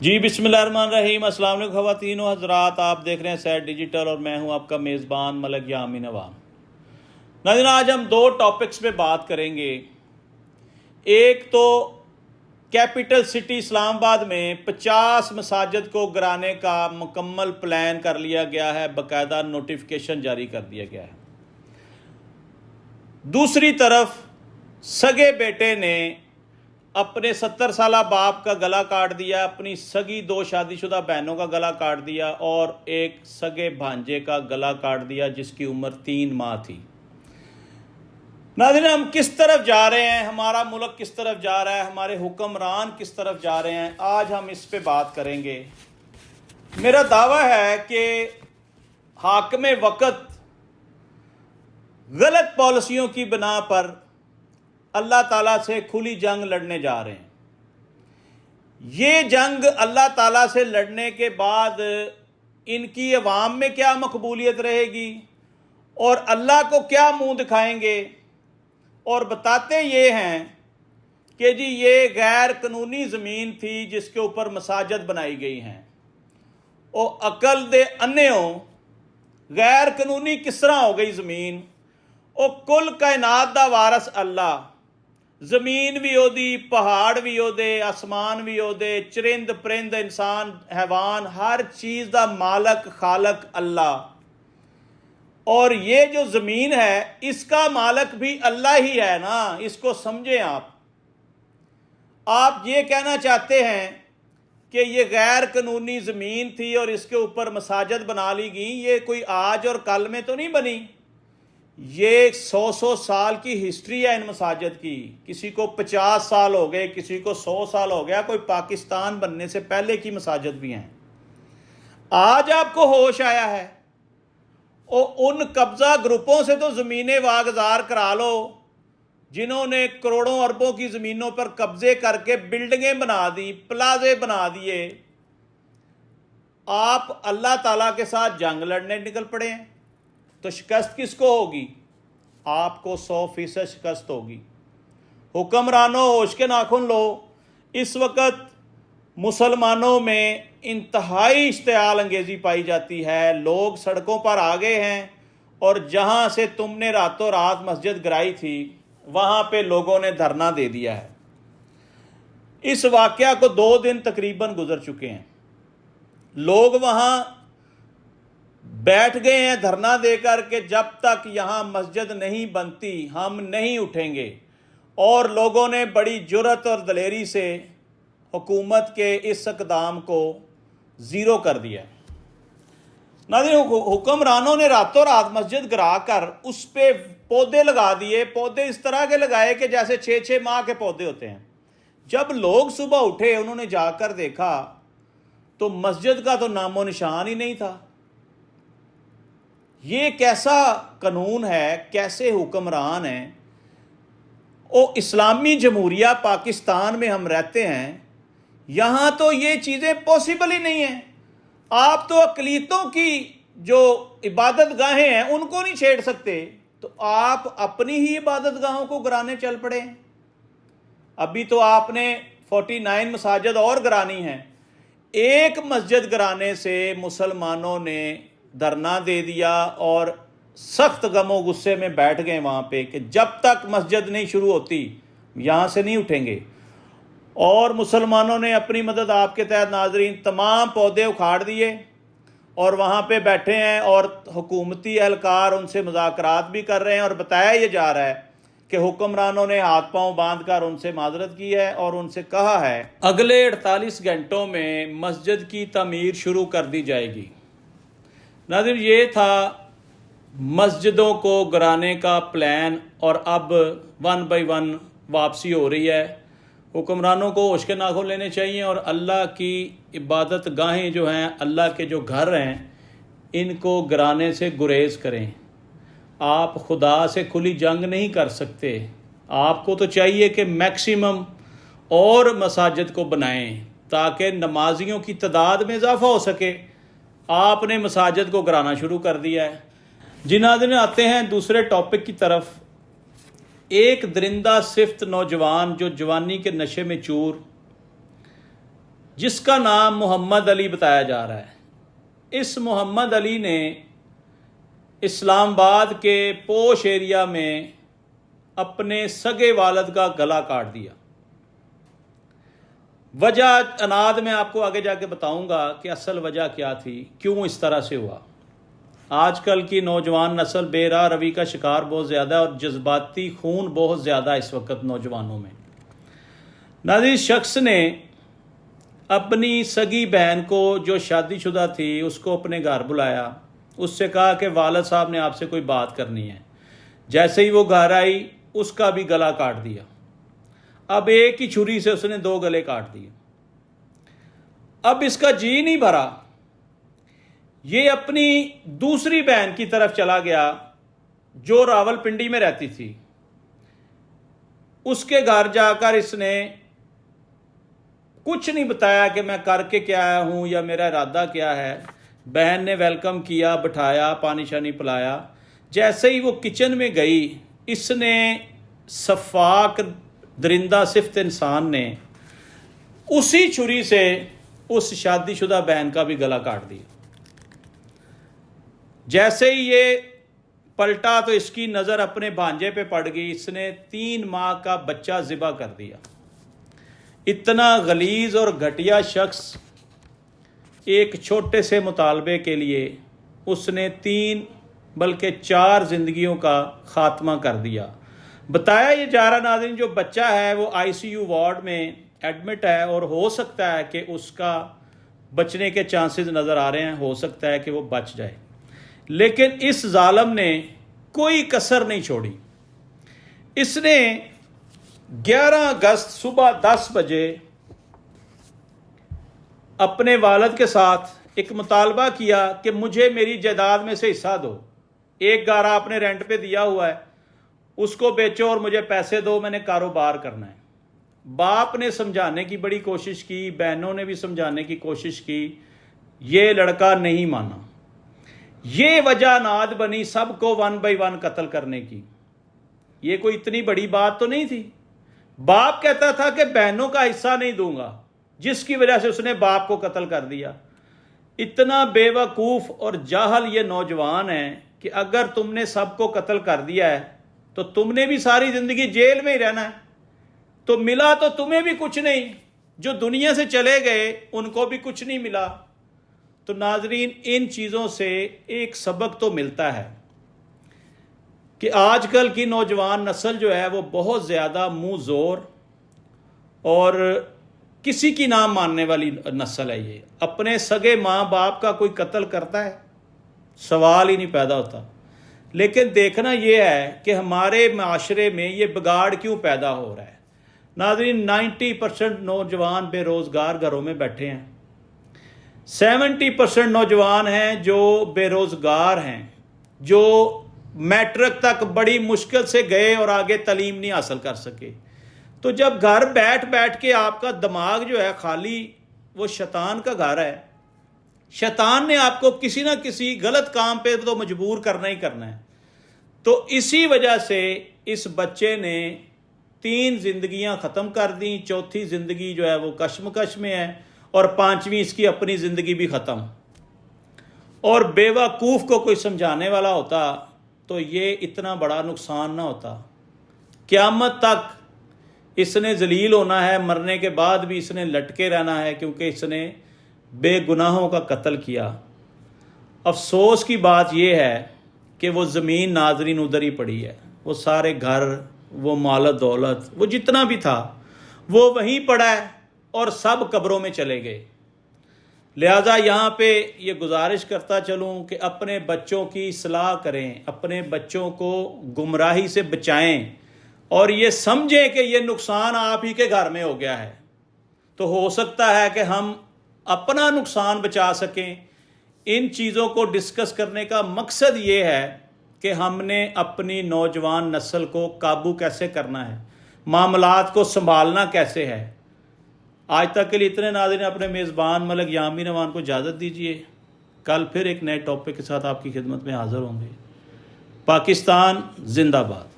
जी बिस्मिल्लाहिर्रहमानिर्रहीम। अस्सलाम वालेकुम ख़वातीन व हज़रात, आप देख रहे हैं सैट डिजिटल और मैं हूं आपका मेज़बान मलक यामीन अवाम। नाज़रीन, आज हम दो टॉपिक्स पे बात करेंगे। एक तो कैपिटल सिटी इस्लामाबाद में 50 मसाजिद को गिराने का मुकम्मल प्लान कर लिया गया है, बाकायदा नोटिफिकेशन जारी कर दिया गया है। दूसरी तरफ सगे बेटे ने अपने 70 साला बाप का गला काट दिया, अपनी सगी 2 शादीशुदा बहनों का गला काट दिया और एक सगे भांजे का गला काट दिया जिसकी उम्र 3 माह थी। नाज़रीन, हम किस तरफ जा रहे हैं, हमारा मुल्क किस तरफ जा रहा है, हमारे हुक्मरान किस तरफ जा रहे हैं, आज हम इस पे बात करेंगे। मेरा दावा है कि हाकिम वक्त गलत पॉलिसियों की बिना पर अल्लाह ताला से खुली जंग लड़ने जा रहे हैं। ये जंग अल्लाह ताला से लड़ने के बाद इनकी अवाम में क्या मकबूलियत रहेगी और अल्लाह को क्या मुंह दिखाएंगे। और बताते ये हैं कि जी ये गैर कानूनी ज़मीन थी जिसके ऊपर मसाजिद बनाई गई हैं। ओ अकल दे अन्नेओ, गैर कानूनी किस तरह हो गई ज़मीन। ओ कुल कायनात दा वारस अल्लाह, ज़मीन भी ओदी, पहाड़ भी ओदे, आसमान भी ओदे, चरिंद परिंद इंसान हैवान, हर चीज़ दा मालक खालक अल्लाह। और ये जो ज़मीन है इसका मालक भी अल्लाह ही है ना, इसको समझें। आप ये कहना चाहते हैं कि ये गैर कानूनी ज़मीन थी और इसके ऊपर मसाजिद बना ली गई। ये कोई आज और कल में तो नहीं बनी, ये 100 साल की हिस्ट्री है इन मसाजिद की। किसी को 50 साल हो गए, किसी को 100 साल हो गया, कोई पाकिस्तान बनने से पहले की मसाजिद भी हैं। आज आपको होश आया है और उन कब्जा ग्रुपों से तो ज़मीनें वागजार करा लो जिन्होंने करोड़ों अरबों की ज़मीनों पर कब्जे करके बिल्डिंगें बना दी, प्लाजे बना दिए। आप अल्लाह ताला के साथ जंग लड़ने निकल पड़े हैं तो शिकस्त किसको होगी? आपको 100% शिकस्त होगी। हुक्मरानों, होश के नाखुन लो। इस वक्त मुसलमानों में इंतहाई इश्तियाल अंगेज़ी पाई जाती है, लोग सड़कों पर आ गए हैं और जहां से तुमने रातों रात मस्जिद गिराई थी वहां पे लोगों ने धरना दे दिया है। इस वाक़या को 2 दिन तकरीबन गुजर चुके हैं। लोग वहां बैठ गए हैं धरना देकर के जब तक यहाँ मस्जिद नहीं बनती हम नहीं उठेंगे। और लोगों ने बड़ी जुर्रत और दलेरी से हुकूमत के इस इक़दाम को ज़ीरो कर दिया। नाज़रीन, हुक्मरानों ने रातों रात मस्जिद गिरा कर उस पर पौधे लगा दिए। पौधे इस तरह के लगाए कि जैसे 6-6 माह के पौधे होते हैं। जब लोग सुबह उठे, उन्होंने जाकर देखा तो मस्जिद का तो नामो निशान ही नहीं था। ये कैसा कानून है, कैसे हुक्मरान हैं। ओ इस्लामी जमहूरिया पाकिस्तान में हम रहते हैं, यहाँ तो ये चीज़ें पॉसिबल ही नहीं हैं। आप तो अक़लीतों की जो इबादत गाहें हैं उनको नहीं छेड़ सकते, तो आप अपनी ही इबादत गाहों को गिराने चल पड़े। अभी तो आपने 49 मसाजिद और गिरानी हैं। एक मस्जिद गिराने से मुसलमानों ने धरना दे दिया और सख्त गमो गुस्से में बैठ गए वहाँ पे कि जब तक मस्जिद नहीं शुरू होती यहाँ से नहीं उठेंगे। और मुसलमानों ने अपनी मदद आपके तहत नाजरीन तमाम पौधे उखाड़ दिए और वहाँ पे बैठे हैं और हुकूमती एहलकार उनसे मुज़ाकरात भी कर रहे हैं। और बताया ये जा रहा है कि हुक्मरानों ने हाथ पांव बांध कर उनसे माजरत की है और उनसे कहा है अगले 48 घंटों में मस्जिद की तमीर शुरू कर दी जाएगी। नाज़रीन, ये था मस्जिदों को गिराने का प्लान और अब 1 बाय 1 वापसी हो रही है। हुक्मरानों को होश के नाखुन लेने चाहिए और अल्लाह की इबादत गाहें जो हैं, अल्लाह के जो घर हैं, इनको गिराने से गुरेज करें। आप खुदा से खुली जंग नहीं कर सकते। आपको तो चाहिए कि मैक्सिमम और मसाजिद को बनाएं ताकि नमाजियों की तादाद में इजाफा हो सके। आपने मसाजिद को गिराना शुरू कर दिया है। जिनादिन आते हैं दूसरे टॉपिक की तरफ। एक दरिंदा सिफ्त नौजवान जो जवानी के नशे में चूर جس کا نام محمد علی بتایا جا رہا ہے۔ اس محمد علی نے اسلام آباد کے پوش ایریا میں اپنے سگے والد کا گلا کاٹ دیا۔ وجہ اناد میں آپ کو آگے جا کے بتاؤں گا کہ اصل وجہ کیا تھی، کیوں اس طرح سے ہوا۔ آج کل کی نوجوان نسل بے راہ روی کا شکار بہت زیادہ ہے اور جذباتی خون بہت زیادہ اس وقت نوجوانوں میں۔ ناظرین، شخص نے اپنی سگی بہن کو جو شادی شدہ تھی اس کو اپنے گھر بلایا، اس سے کہا کہ والد صاحب نے آپ سے کوئی بات کرنی ہے۔ جیسے ہی وہ گھر آئی اس کا بھی گلا کاٹ دیا۔ اب ایک ہی چھری سے اس نے 2 گلے کاٹ دیے۔ اب اس کا جی نہیں بھرا، یہ اپنی دوسری بہن کی طرف چلا گیا جو راول پنڈی میں رہتی تھی۔ اس کے گھر جا کر اس نے کچھ نہیں بتایا کہ میں کر کے کیا آیا ہوں یا میرا ارادہ کیا ہے۔ بہن نے ویلکم کیا، بٹھایا، پانی شانی پلایا۔ جیسے ہی وہ کچن میں گئی، اس نے صفاک درندہ صفت انسان نے اسی چھری سے اس شادی شدہ بہن کا بھی گلا کاٹ دیا۔ جیسے ہی یہ پلٹا تو اس کی نظر اپنے بھانجے پہ پڑ گئی، اس نے 3 ماہ کا بچہ ذبح کر دیا۔ اتنا غلیظ اور گھٹیا شخص ایک چھوٹے سے مطالبے کے لیے اس نے 3 بلکہ 4 زندگیوں کا خاتمہ کر دیا۔ بتایا یہ جا رہا ناظرین، جو بچہ ہے وہ ICU وارڈ میں ایڈمٹ ہے اور ہو سکتا ہے کہ اس کا بچنے کے چانسز نظر آ رہے ہیں، ہو سکتا ہے کہ وہ بچ جائے۔ لیکن اس ظالم نے کوئی کسر نہیں چھوڑی۔ اس نے 11 اگست صبح 10 بجے اپنے والد کے ساتھ ایک مطالبہ کیا کہ مجھے میری جائیداد میں سے حصہ دو۔ ایک گارہ آپ نے رینٹ پہ دیا ہوا ہے، اس کو بیچو اور مجھے پیسے دو، میں نے کاروبار کرنا ہے۔ باپ نے سمجھانے کی بڑی کوشش کی، بہنوں نے بھی سمجھانے کی کوشش کی، یہ لڑکا نہیں مانا۔ یہ وجہ ناد بنی سب کو 1 بائی 1 قتل کرنے کی۔ یہ کوئی اتنی بڑی بات تو نہیں تھی۔ باپ کہتا تھا کہ بہنوں کا حصہ نہیں دوں گا، جس کی وجہ سے اس نے باپ کو قتل کر دیا۔ اتنا بے وقوف اور جاہل یہ نوجوان ہیں کہ اگر تم نے سب کو قتل کر دیا ہے تو تم نے بھی ساری زندگی جیل میں ہی رہنا ہے، تو ملا تو تمہیں بھی کچھ نہیں، جو دنیا سے چلے گئے ان کو بھی کچھ نہیں ملا۔ تو ناظرین، ان چیزوں سے ایک سبق تو ملتا ہے کہ آج کل کی نوجوان نسل جو ہے وہ بہت زیادہ منہ زور اور کسی کی نہ ماننے والی نسل ہے۔ یہ اپنے سگے ماں باپ کا کوئی قتل کرتا ہے، سوال ہی نہیں پیدا ہوتا۔ لیکن دیکھنا یہ ہے کہ ہمارے معاشرے میں یہ بگاڑ کیوں پیدا ہو رہا ہے۔ ناظرین، 90% نوجوان بے روزگار گھروں میں بیٹھے ہیں، 70% نوجوان ہیں جو بے روزگار ہیں، جو میٹرک تک بڑی مشکل سے گئے اور آگے تعلیم نہیں حاصل کر سکے۔ تو جب گھر بیٹھ بیٹھ کے آپ کا دماغ جو ہے خالی، وہ شیطان کا گھر ہے۔ شیطان نے آپ کو کسی نہ کسی غلط کام پہ تو مجبور کرنا ہی کرنا ہے۔ تو اسی وجہ سے اس بچے نے 3 زندگیاں ختم کر دیں، 4تھی زندگی جو ہے وہ کشمکش میں ہے، اور 5ویں اس کی اپنی زندگی بھی ختم۔ اور بے وقوف کو کوئی سمجھانے والا ہوتا تو یہ اتنا بڑا نقصان نہ ہوتا۔ قیامت تک اس نے ذلیل ہونا ہے، مرنے کے بعد بھی اس نے لٹکے رہنا ہے، کیونکہ اس نے بے گناہوں کا قتل کیا۔ افسوس کی بات یہ ہے کہ وہ زمین ناظرین ادھر ہی پڑی ہے، وہ سارے گھر، وہ مال و دولت، وہ جتنا بھی تھا وہ وہیں پڑا ہے اور سب قبروں میں چلے گئے۔ لہٰذا یہاں پہ یہ گزارش کرتا چلوں کہ اپنے بچوں کی اصلاح کریں، اپنے بچوں کو گمراہی سے بچائیں، اور یہ سمجھیں کہ یہ نقصان آپ ہی کے گھر میں ہو گیا ہے، تو ہو سکتا ہے کہ ہم اپنا نقصان بچا سکیں۔ ان چیزوں کو ڈسکس کرنے کا مقصد یہ ہے کہ ہم نے اپنی نوجوان نسل کو قابو کیسے کرنا ہے، معاملات کو سنبھالنا کیسے ہے۔ آج تک کے لیے اتنے ناظرین، اپنے میزبان ملک یامین امان کو اجازت دیجیے۔ کل پھر ایک نئے ٹاپک کے ساتھ آپ کی خدمت میں حاضر ہوں گے۔ پاکستان زندہ باد۔